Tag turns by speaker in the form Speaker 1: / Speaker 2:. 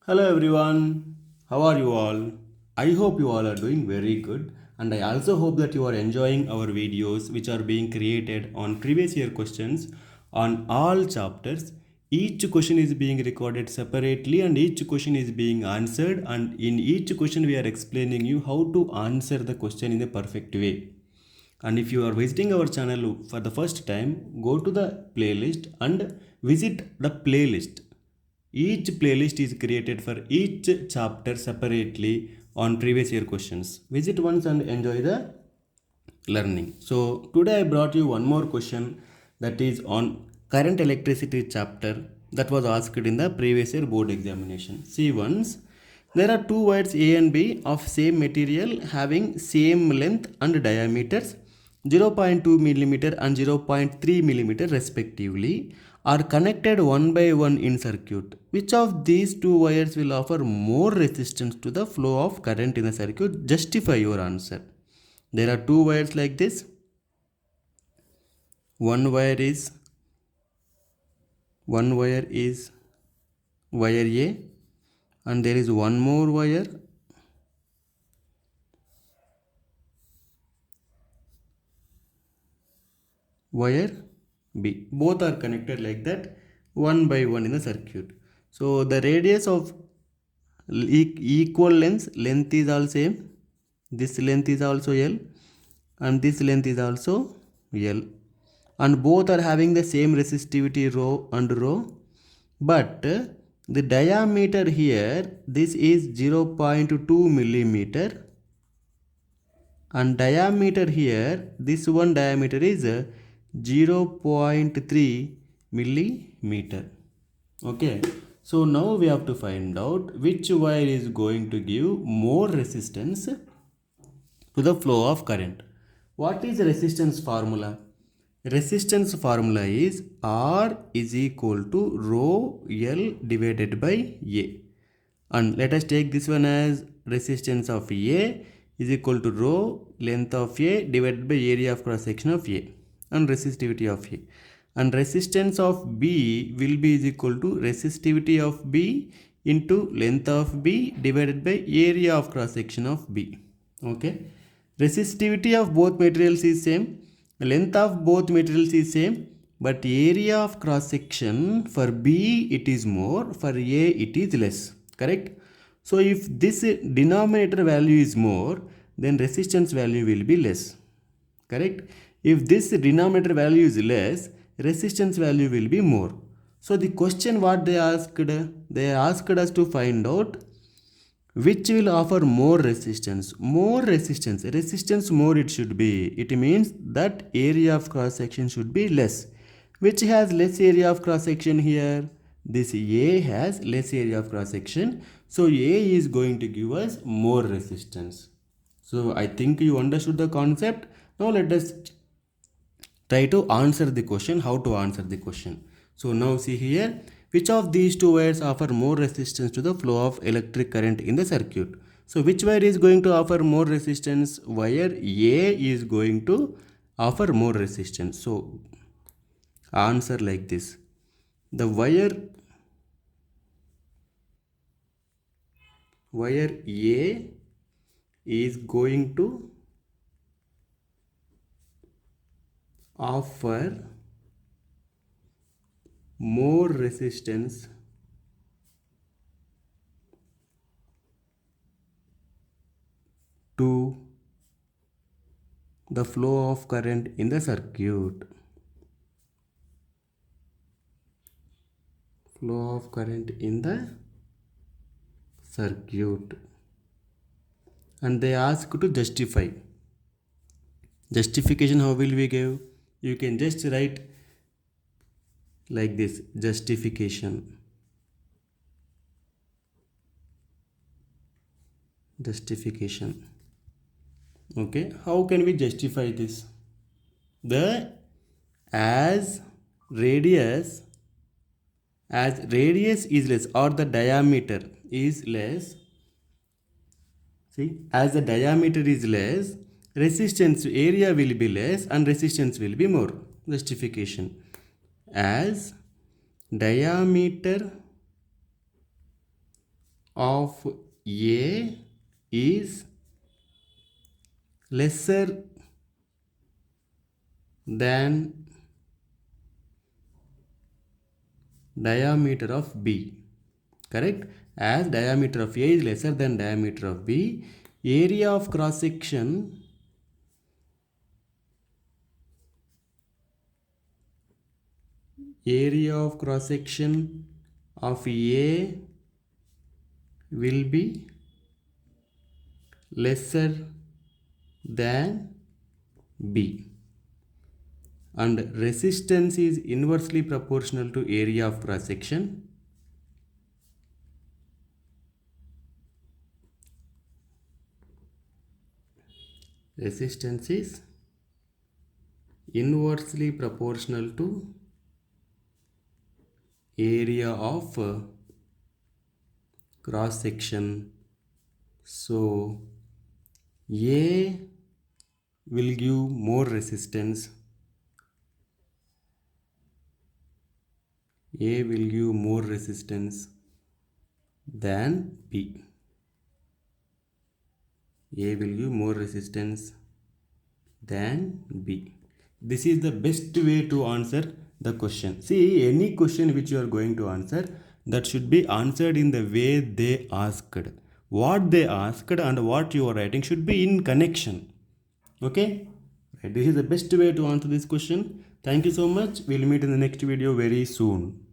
Speaker 1: Hello everyone, how are you all? I hope you all are doing very good, and I also hope that you are enjoying our videos which are being created on previous year questions on all chapters. Each question is being recorded separately and each question is being answered, and in each question we are explaining you how to answer the question in a perfect way. And if you are visiting our channel for the first time, go to the playlist and visit the playlist. Each playlist is created for each chapter separately on previous year questions. Visit once and enjoy the learning. So today I brought you one more question that is on current electricity chapter that was asked in the previous year board examination. See once, there are two wires A and B of same material having same length and diameters 0.2 millimeter and 0.3 millimeter respectively are connected one by one in circuit. Which of these two wires will offer more resistance to the flow of current in the circuit? Justify your answer. There are two wires like this. One wire is wire A, and there is one more wire B. Both are connected like that, one by one in the circuit. So the radius of equal length is all same. This length is also L, and this length is also L, and both are having the same resistivity rho and rho, but the diameter here, this is 0.2 millimeter, and diameter here, this one diameter is 0.3 millimeter. Okay, so now we have to find out which wire is going to give more resistance to the flow of current. What is resistance formula? Resistance formula is R is equal to rho L divided by A. And let us take this one as resistance of A is equal to rho length of A divided by area of cross section of A and resistivity of A. And resistance of B will be is equal to resistivity of B into length of B divided by area of cross section of B. Okay. Resistivity of both materials is same. Length of both materials is same. But area of cross section for B it is more, for A it is less. Correct? So if this denominator value is more, then resistance value will be less. Correct? If this denominator value is less, resistance value will be more. So the question what they asked us to find out which will offer more resistance. Resistance more it should be. It means that area of cross section should be less. Which has less area of cross section here? This A has less area of cross section. So A is going to give us more resistance. So I think you understood the concept. Now let us try to answer the question, how to answer the question. So now see here, which of these two wires offer more resistance to the flow of electric current in the circuit? So which wire is going to offer more resistance? Wire A is going to offer more resistance. So answer like this. The wire A is going to offer more resistance to the flow of current in the circuit. Flow of current in the circuit. And they ask to justify. Justification how will we give? You can just write like this, justification. Okay, how can we justify this? The as radius is less, or the diameter is less. See, as the diameter is less, resistance area will be less and resistance will be more. Justification. As diameter of A is lesser than diameter of B. Correct? As diameter of A is lesser than diameter of B, area of cross section of A will be lesser than B, and resistance is inversely proportional to area of cross section. Resistance is inversely proportional to area of cross section. So A will give more resistance. A will give more resistance than B. A will give more resistance than B. This is the best way to answer the question. See, any question which you are going to answer, that should be answered in the way they asked. What they asked and what you are writing should be in connection. Okay? Right. This is the best way to answer this question. Thank you so much. We'll meet in the next video very soon.